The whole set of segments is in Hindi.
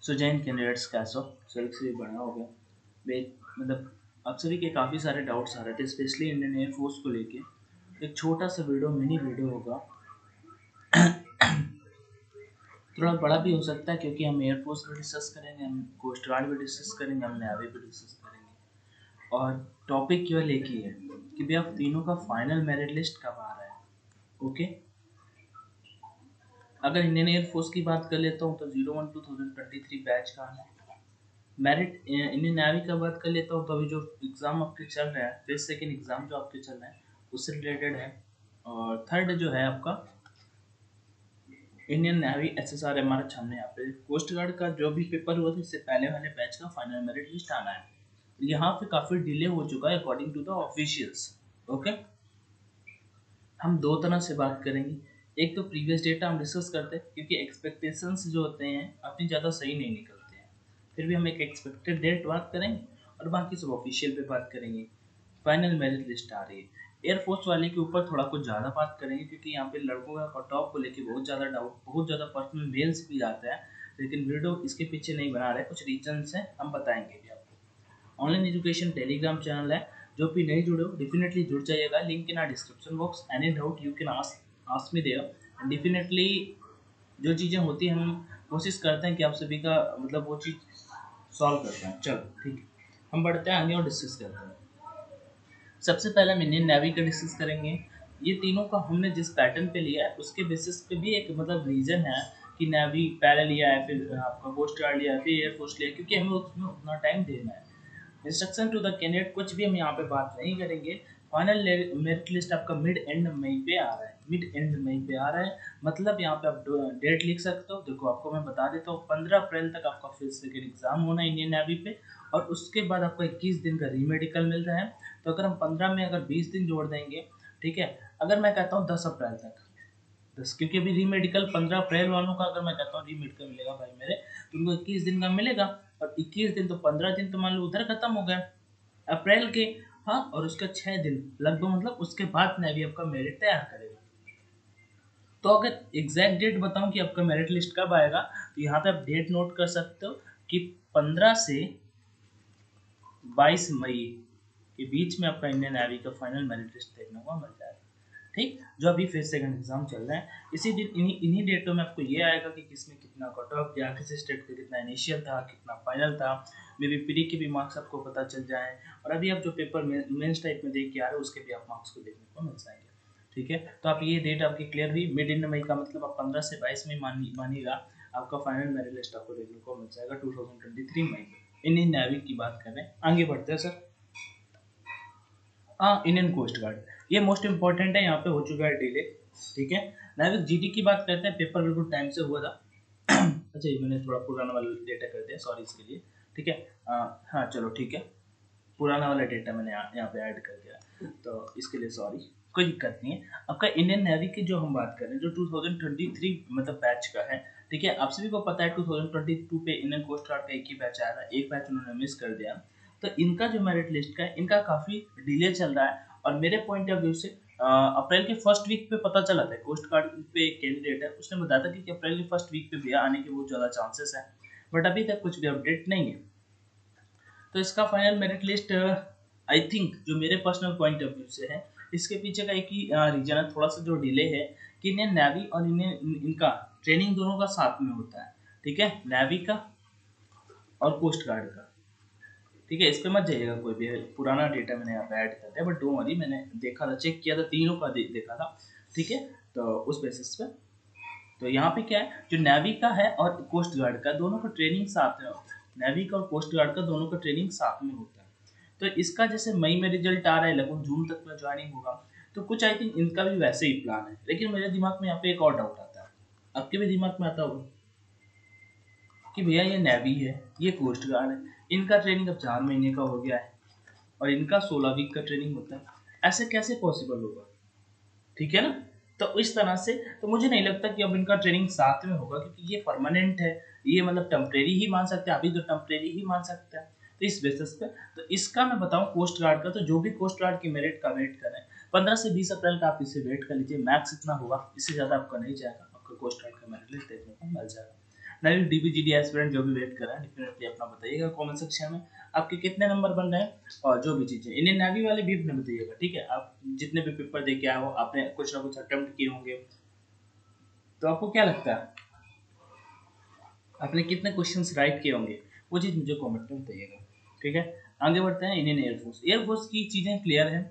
सो जैन कैंडिडेट्स कैसे हो? सिल्क से भी बढ़िया हो गया। मतलब आप सभी के काफ़ी सारे डाउट्स आ रहे थे, स्पेशली इंडियन एयरफोर्स को लेके। एक छोटा सा मिनी वीडियो होगा, थोड़ा बड़ा भी हो सकता है क्योंकि हम एयरफोर्स भी डिस्कस करेंगे, हम कोस्ट गार्ड भी डिस्कस करेंगे, हम नेवी भी डिस्कस करेंगे। और टॉपिक केवल एक ही है कि भैया तीनों का फाइनल मेरिट लिस्ट कब आ रहा है। ओके, अगर इंडियन एयरफोर्स की बात कर लेता हूँ तो 01-2023 बैच का है। मेरिट इंडियन नेवी का बात कर लेता हूँ तो अभी जो एग्ज़ाम आपके चल रहे हैं, फिर सेकेंड एग्ज़ाम जो आपके चल रहे हैं उससे रिलेटेड है। और थर्ड जो है आपका इंडियन नेवी SSR-MR सामने यहाँ पे कोस्ट गार्ड का जो भी पेपर हुआ था इससे पहले वाले बैच का फाइनल मेरिट लिस्ट आना है। यहाँ पे काफ़ी डिले हो चुका है according to the officials. Okay, हम दो तरह से बात करेंगे। एक तो प्रीवियस डेटा हम डिस्कस करते हैं क्योंकि एक्सपेक्टेशंस जो होते हैं अपनी ज़्यादा सही नहीं निकलते हैं, फिर भी हम एक एक्सपेक्टेड डेट बात करेंगे और बाकी सब ऑफिशियल पे बात करेंगे। फाइनल मेरिट लिस्ट आ रही है। एयरफोर्स वाले के ऊपर थोड़ा कुछ ज़्यादा बात करेंगे क्योंकि यहाँ पे लड़कों का कट ऑफ को लेके बहुत ज़्यादा डाउट, बहुत ज़्यादा पर्सनल मेल्स भी आता है, लेकिन वीडियो इसके पीछे नहीं बना रहे, कुछ रीजंस हैं हम बताएंगे भी आपको। ऑनलाइन एजुकेशन टेलीग्राम चैनल है, जो भी नहीं जुड़े हो डेफिनेटली जुड़ जाइएगा। Link in our description box. Any doubt you can ask me there and definitely जो चीज़ें होती हैं हम कोशिश करते हैं कि आप सभी का मतलब वो चीज़ सॉल्व करते हैं। चलो ठीक है, हम बढ़ते हैं आगे और डिस्कस करते हैं। सबसे पहले हम इंडियन नेवी का डिस्कस करेंगे। ये तीनों का हमने जिस पैटर्न पे लिया है उसके बेसिस पे भी एक मतलब रीज़न है कि नेवी पहले लिया है, फिर आपका कोस्ट गार्ड लिया है, फिर एयरफोर्स लिया है, क्योंकि हमें उसमें उतना टाइम देना है। इंस्ट्रक्शन टू द कैंडिडेट कुछ भी हम यहाँ पे बात नहीं करेंगे। फाइनल मेरिट लिस्ट आपका मिड एंड मई पे आ रहा है, मिड एंड मई पे आ रहा है। मतलब यहाँ पे आप डेट लिख सकते हो। देखो आपको मैं बता देता हूँ, 15 अप्रैल तक आपका फिर सेकेंड एग्जाम होना है इंडियन नेवी पे, और उसके बाद आपको 21 दिन का रीमेडिकल मिल रहा है। तो अगर हम 15 में अगर 20 दिन जोड़ देंगे, ठीक है, अगर मैं कहता हूँ 10 अप्रैल तक, 10, क्योंकि अभी रीमेडिकल 15 अप्रैल वालों का अगर मैं कहता हूँ रीमेडिकल मिलेगा भाई मेरे, तो उनको 21 दिन का मिलेगा। और 21 दिन तो 15 दिन तो मान लो उधर खत्म हो गए अप्रैल के। हाँ, और उसका 6 दिन लगभग, मतलब उसके बाद नेवी आपका मेरिट तैयार करेगा। तो अगर एग्जैक्ट डेट बताऊं कि आपका मेरिट लिस्ट कब आएगा, तो यहाँ पे आप डेट नोट कर सकते हो कि 15 से 22 मई के बीच में आपका इंडियन नेवी का फाइनल मेरिट लिस्ट देखने को मिल जाएगा। ठीक, जो अभी फिर सेकंड एग्जाम चल रहे हैं, इसी दिन इन्हीं डेटों में आपको ये आएगा कि किसमें कितना कट ऑफ गया, किस स्टेट का कितना इनिशियल था, कितना फाइनल था। मे बी प्री के भी मार्क्स आपको पता चल जाए, और अभी आप जो पेपर मेंस टाइप में देख के आ रहे हो उसके भी आप मार्क्स को देखने को मिल जाएंगे। ठीक है, तो आप ये डेट आपकी क्लियर हुई। मिड इन मई का मतलब आप 15 से 22 में मानिएगा आपका फाइनल मेरिट लिस्ट आपको देखने को मिल जाएगा 2023 मई में। इंडियन नेवी की बात कर रहे हैं, आगे बढ़ते हैं सर। हाँ, इंडियन कोस्ट गार्ड, ये मोस्ट इंपॉर्टेंट है, यहाँ पे हो चुका है डिले। ठीक है, नाविक जीडी की बात करते हैं, पेपर बिल्कुल टाइम से हुआ था। अच्छा, ये मैंने थोड़ा पुराना वाला डेटा कर दिया, सॉरी इसके लिए। ठीक है, हाँ चलो ठीक है, पुराना वाला डेटा मैंने यहाँ पे ऐड कर दिया, तो इसके लिए सॉरी, कोई दिक्कत नहीं है। आपका इंडियन नेवी की जो हम बात कर रहे हैं, जो 2023 मतलब बैच का है, ठीक है, आप सभी को पता है 2022 पे इंडियन कोस्ट गार्ड का एक ही बैच आया था, एक बैच उन्होंने मिस कर दिया। तो इनका जो मेरिट लिस्ट का है, इनका काफ़ी डिले चल रहा है, और मेरे पॉइंट ऑफ व्यू से अप्रैल के फर्स्ट वीक पे पता चला था। कोस्ट गार्ड पे एक कैंडिडेट है, उसने बताया था कि अप्रैल के फर्स्ट वीक पे भी आने के बहुत ज़्यादा चांसेस है, बट अभी तक कुछ भी अपडेट नहीं है। तो इसका final merit list I think, जो मेरे पर्सनल पॉइंट ऑफ व्यू से है, इसके पीछे का एक ही रीजन है, थोड़ा सा जो डिले है कि इंडियन नेवी और इनका ट्रेनिंग दोनों का साथ में होता है। ठीक है, नेवी का और कोस्ट गार्ड का। ठीक है, इस पे मत जाइएगा कोई भी, पुराना डेटा मैंने यहाँ पे ऐड कर दिया, बट डोंट वरी, मैंने देखा था, चेक किया था, तीनों का देखा था। ठीक है, तो उस बेसिस पे तो यहाँ पे क्या है, जो नेवी का है और कोस्ट गार्ड का, दोनों का ट्रेनिंग साथ में होता है। नेवी का और कोस्ट गार्ड का दोनों का ट्रेनिंग साथ में होता है। तो इसका जैसे मई में रिजल्ट आ रहा है, लगभग जून तक में ज्वाइनिंग होगा, तो कुछ आई थिंक इनका भी वैसे ही प्लान है। लेकिन मेरे दिमाग में यहाँ पे एक और डाउट आता है, आपके भी दिमाग में आता होगा कि भैया ये नेवी है, ये कोस्ट गार्ड है, इनका ट्रेनिंग अब 4 महीने का हो गया है और इनका 16 वीक का ट्रेनिंग होता है, ऐसे कैसे पॉसिबल होगा? ठीक है ना, तो इस तरह से तो मुझे नहीं लगता कि अब इनका ट्रेनिंग साथ में होगा, क्योंकि ये परमानेंट है, ये मतलब टेम्परेरी ही मान सकते हैं, अभी तो टेम्परेरी ही मान सकते हैं। तो इस बेसिस पे तो इसका मैं बताऊं कोस्ट गार्ड का, तो जो भी कोस्ट गार्ड की मेरिट का वेट करें 15 से 20 अप्रैल का आप इसे वेट कर लीजिए, मैक्स इतना होगा, इससे ज़्यादा आपका नहीं जाएगा, आपका कोस्ट गार्ड का मेरिट लिस्ट देखने को मिल जाएगा। नवी डीबीजीडी एस्पिरेंट जो भी वेट कर रहा है डेफिनेटली अपना बताइएगा कमेंट सेक्शन में आपके कितने नंबर बन रहे हैं और जो भी चीज़ें इंडियन नेवी वाले भी अपने बताइएगा, ठीक है। आप जितने भी पेपर दे के आए हो आपने कुछ ना कुछ अटेम्प्ट किए होंगे, तो आपको क्या लगता है आपने कितने क्वेश्चंस राइट किए होंगे, वो चीज़ मुझे कमेंट में बताइएगा, ठीक है। आगे बढ़ते हैं इंडियन एयरफोर्स। एयरफोर्स की चीज़ें क्लियर है।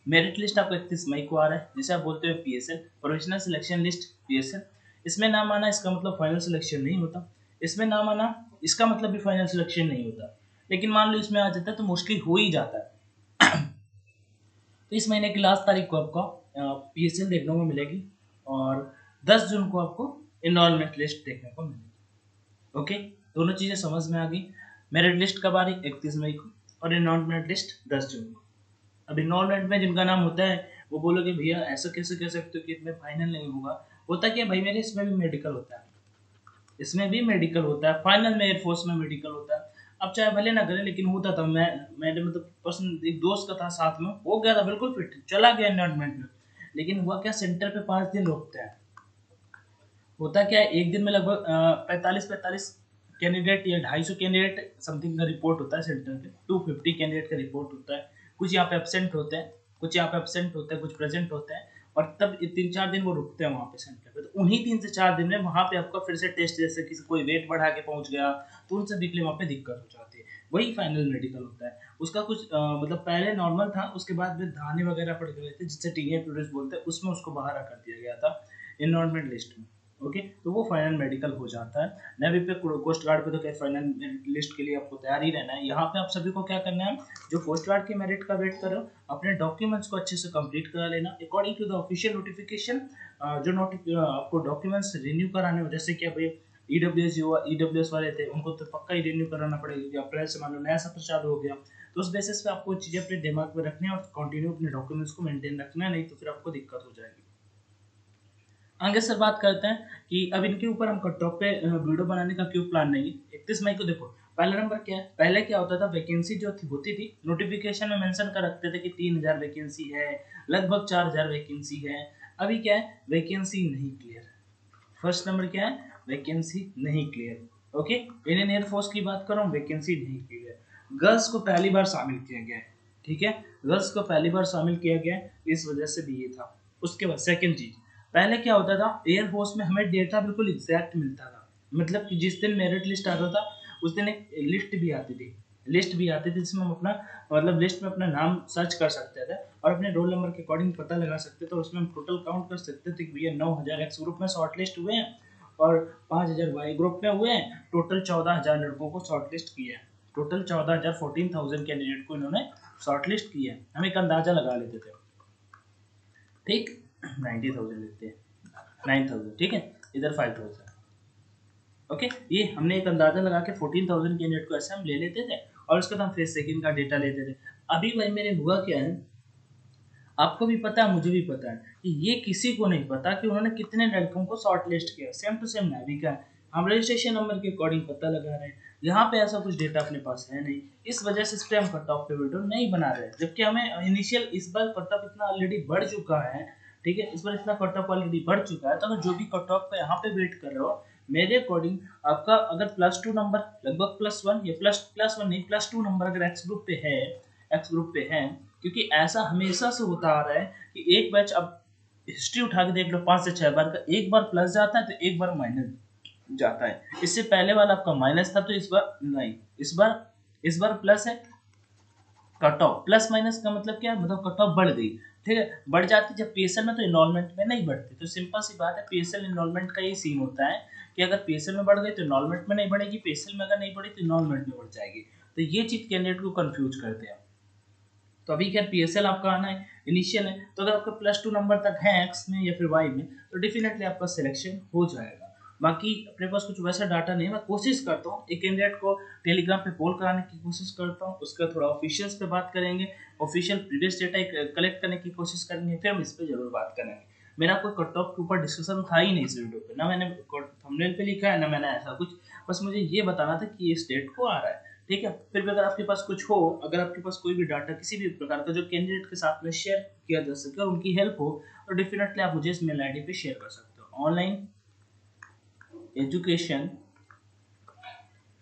मेरिट लिस्ट आपको 31 मई को आ रहा है, जिसे आप बोलते हो PSL, provisional selection list PSL. इसमें नाम आना इसका मतलब फाइनल सिलेक्शन नहीं होता, इसमें नाम आना इसका मतलब भी फाइनल सिलेक्शन नहीं होता, लेकिन मान लो इसमें आ जाता है तो मोस्टली हो ही जाता है। तो इस महीने की लास्ट तारीख को आपको पीएसएल देखने को मिलेगी और 10 जून को आपको इनरोलमेंट लिस्ट देखने को मिलेगी। ओके, दोनों चीज़ें समझ में आ गई। मेरिट लिस्ट कब आ रही 31 मई को और इनरोलमेंट लिस्ट 10 जून को। अब इनरोलमेंट में जिनका नाम होता है वो बोलोगे भैया ऐसा कैसे कह सकते हो कि इसमें फाइनल नहीं होगा, होता क्या भाई मेरे इसमें भी मेडिकल होता है, इसमें भी मेडिकल होता है, फाइनल में एयरफोर्स में मेडिकल होता है। अब चाहे भले ना करे लेकिन होता था, मैंने मतलब पर्सन एक दोस्त का था साथ में, हो गया था बिल्कुल फिट, चला गया इनरोलमेंट में, लेकिन हुआ क्या सेंटर पे 5 दिन रुकते हैं। होता क्या है एक दिन में लगभग 45 कैंडिडेट या 250 कैंडिडेट समथिंग का रिपोर्ट होता है सेंटर पे, 250 कैंडिडेट का रिपोर्ट होता है। कुछ यहाँ पे एब्सेंट होते हैं, कुछ यहाँ पे एब्सेंट होते हैं, कुछ प्रेजेंट होते हैं, और तब 3-4 दिन वो रुकते हैं वहाँ पे सेंटर पे। तो उन्हीं 3 से 4 दिन में वहाँ पे आपका फिर से टेस्ट, जैसे किसी कोई वेट बढ़ा के पहुँच गया तो उनसे निकले वहाँ पे दिक्कत हो जाती है, वही फाइनल मेडिकल होता है। उसका कुछ मतलब पहले नॉर्मल था, उसके बाद में धाने वगैरह पड़ गए थे जिससे टीनिया टूरिस्ट बोलते हैं, उसमें उसको बाहर कर दिया गया था इनरोलमेंट लिस्ट में। ओके, तो वो फाइनल मेडिकल हो जाता है। नेवी पे कोस्ट गार्ड पे तो क्या फाइनल लिस्ट के लिए आपको तैयार ही रहना है। यहाँ पे आप सभी को क्या करना है, जो कोस्ट गार्ड के मेरिट का वेट कर रहे हो अपने डॉक्यूमेंट्स को अच्छे से कंप्लीट करा लेना according to the official notification. जो आपको डॉक्यूमेंट्स रिन्यू कराने हो, जैसे कि अभी ईडब्ल्यूएस हुआ, ईडब्ल्यूएस वाले थे उनको तो पक्का ही रिन्यू कराना पड़ेगा क्योंकि अप्रैल से मान लो नया सत्र चालू हो गया, तो उस बेसिस पे आपको चीज़ें अपने दिमाग में रखनी है और कंटिन्यू अपने डॉक्यूमेंट्स को मेंटेन रखना है, नहीं तो फिर आपको दिक्कत हो जाएगी। आगे सर बात करते हैं कि अब इनके ऊपर हम कट ऑफ पे वीडियो बनाने का क्यों प्लान नहीं है। 31 मई को देखो पहला नंबर क्या है, पहले क्या होता था वैकेंसी जो थी होती थी नोटिफिकेशन में मेंशन कर रखते थे कि 3000 वैकेंसी है, लगभग 4000 वैकेंसी है। अभी क्या है, वैकेंसी नहीं क्लियर। फर्स्ट नंबर क्या है, वैकेंसी नहीं क्लियर। ओके, इंडियन एयरफोर्स की बात कर रहा हूँ, वैकेंसी नहीं क्लियर। गर्ल्स को पहली बार शामिल किया गया है, ठीक है, गर्ल्स को पहली बार शामिल किया गया है, इस वजह से भी ये था। उसके बाद सेकंड चीज, पहले क्या होता था एयरफोर्स में हमें डेटा बिल्कुल एग्जैक्ट मिलता था, मतलब कि जिस दिन मेरिट लिस्ट आता था उस दिन एक लिस्ट भी आती थी, लिस्ट भी आती थी जिसमें हम अपना मतलब लिस्ट में अपना नाम सर्च कर सकते थे और अपने रोल नंबर के अकॉर्डिंग पता लगा सकते थे, और उसमें हम टोटल काउंट कर सकते थे कि भैया 9000 एक्स ग्रुप में शॉर्ट लिस्ट हुए हैं और 5000 वाई ग्रुप में हुए हैं, टोटल 14000 लड़कों को शॉर्ट लिस्ट किया है, टोटल 14000 14,000 कैंडिडेट को इन्होंने शॉर्ट लिस्ट किया है। हम एक अंदाजा लगा लेते थे, ठीक, 90,000 लेते हैं, 9,000, ठीक है, इधर 5,000। ओके, ये हमने एक अंदाजा लगा के 14,000 कैंडिडेट को ऐसे हम ले लेते थे और उसके बाद हम फेस सेकंड का डेटा लेते थे। अभी भाई मेरे हुआ क्या है, आपको भी पता है मुझे भी पता है कि ये किसी को नहीं पता कि उन्होंने कितने लड़कों को शॉर्ट लिस्ट किया, सेम टू सेम नेवी का है, हम रजिस्ट्रेशन नंबर के अकॉर्डिंग पता लगा रहे हैं। यहाँ पे ऐसा कुछ डेटा अपने पास है नहीं, इस वजह से इस पे हम कट ऑफ पे वीडियो नहीं बना रहे हैं, जबकि हमें इनिशियल इस बार कट ऑफ इतना ऑलरेडी बढ़ चुका है, ठीक है, इस बार इतना कट ऑफ ऑलरेडी बढ़ चुका है। तो अगर जो भी कट ऑफ पे यहाँ पे वेट कर रहे हो, मेरे अकॉर्डिंग आपका अगर +2 नंबर लगभग +1 या +1 नहीं +2 नंबर अगर एक्स ग्रुप पे है, एक्स ग्रुप पे है, क्योंकि ऐसा हमेशा से होता आ रहा है कि एक बैच, अब हिस्ट्री उठा के देख लो 5 से 6 बार का, एक बार प्लस जाता है तो एक बार माइनस जाता है। इससे पहले वाला आपका माइनस था तो इस बार नहीं, इस बार प्लस है। कट ऑफ प्लस माइनस का मतलब क्या है, मतलब कट ऑफ बढ़ गई, ठीक है, बढ़ जाती जब पीएसएल में, तो इनरोलमेंट में नहीं बढ़ती। तो सिंपल सी बात है, पीएसएल इनरोलमेंट का ये सीन होता है कि अगर पीएसएल में बढ़ गई तो इनरोलमेंट में नहीं बढ़ेगी, पीएसएल में अगर नहीं बढ़ी तो इनरोलमेंट में बढ़ जाएगी। तो ये चीज कैंडिडेट को कंफ्यूज करते हैं। तो अभी क्या पीएसएल आपका आना है, इनिशियल है, तो अगर आपका +2 नंबर तक है एक्स में या फिर वाई में तो डेफिनेटली आपका सिलेक्शन हो जाएगा। बाकी अपने पास कुछ वैसा डाटा नहीं है, मैं कोशिश करता हूँ एक कैंडिडेट को टेलीग्राम पे पोल कराने की कोशिश करता हूँ, उसका थोड़ा ऑफिशियल्स पे बात करेंगे, ऑफिशियल प्रीवियस डेटा कलेक्ट करने की कोशिश करेंगे, फिर हम इस पर जरूर बात करेंगे। मेरा कोई कट ऑफ के ऊपर डिस्कशन था ही नहीं इस वीडियो पे, ना मैंने थंबनेल पे लिखा है ना मैंने ऐसा कुछ, बस मुझे ये बताना था कि ये स्टेट को आ रहा है, ठीक है। फिर भी अगर आपके पास कुछ हो, अगर आपके पास कोई भी डाटा किसी भी प्रकार का जो कैंडिडेट के साथ में शेयर किया जा सके और उनकी हेल्प हो, तो डेफिनेटली आप मुझे इस मेल आईडी पे शेयर कर सकते हो। Online education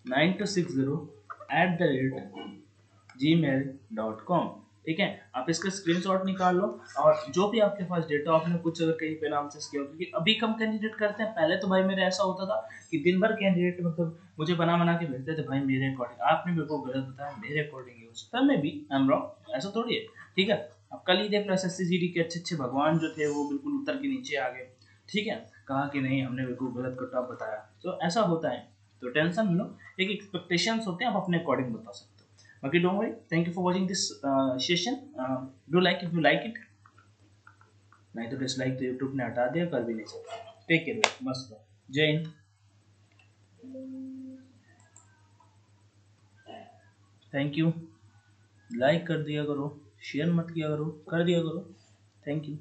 9260@gmail.com। ठीक है, आप इसका स्क्रीनशॉट निकाल लो, और जो भी आपके पास डेटा आपने कुछ अगर कहीं पे नाम से किया हो, क्योंकि अभी कम कैंडिडेट करते हैं। पहले तो भाई मेरे ऐसा होता था कि दिन भर कैंडिडेट मतलब मुझे बना बना के भेजते थे, भाई मेरे अकॉर्डिंग। आपने मेरे को गलत बताया, मेरे अकॉर्डिंग यूज पर मैं भी आई एम रॉन्ग, ऐसा थोड़ी है। ठीक है, अब कल ही देख लो SSC GD के अच्छे अच्छे भगवान जो थे वो बिल्कुल उत्तर के नीचे आ गए। ठीक है, कहा कि नहीं हमने बिल्कुल गलत कट ऑफ बताया, तो ऐसा होता है। तो टेंशन लो, एक एक्सपेक्टेशंस होते हैं, आप अपने अकॉर्डिंग बता सकते हो। बाकी don't worry, thank you for watching this session. Do like if you like it, नहीं तो डिसलाइक तो यूट्यूब ने हटा दिया, कर भी नहीं सकते। टेक केयर, मस्त, जय हिंद, थैंक यू। लाइक कर दिया करो, शेयर मत किया करो, कर दिया करो। Thank you.